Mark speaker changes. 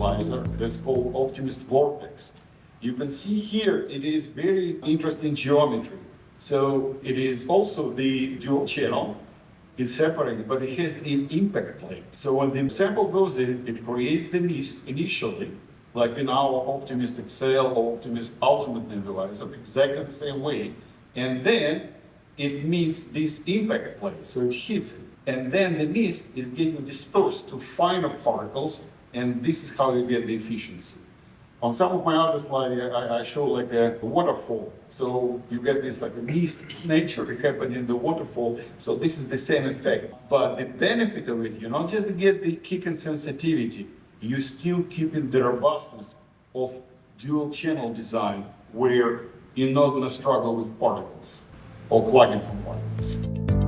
Speaker 1: nebulizer that's called OptiMist Vortex. You can see here it is very interesting geometry. So it is also the dual channel. It's separated, but it has an impact plate. So when the sample goes in, it creates the mist initially, like in our OptiMist Excel or OptiMist Ultimate Nebulizer, exactly the same way. And then it meets this impact plate, so it hits it. And then the mist is getting dispersed to finer particles, and this is how you get the efficiency. On some of my other slides, I show like a waterfall. So you get this like a mist nature happening in the waterfall. So this is the same effect. But the benefit of it, you not just get the kick and sensitivity, you still keeping the robustness of dual channel design where you're not going to struggle with particles or clogging from particles.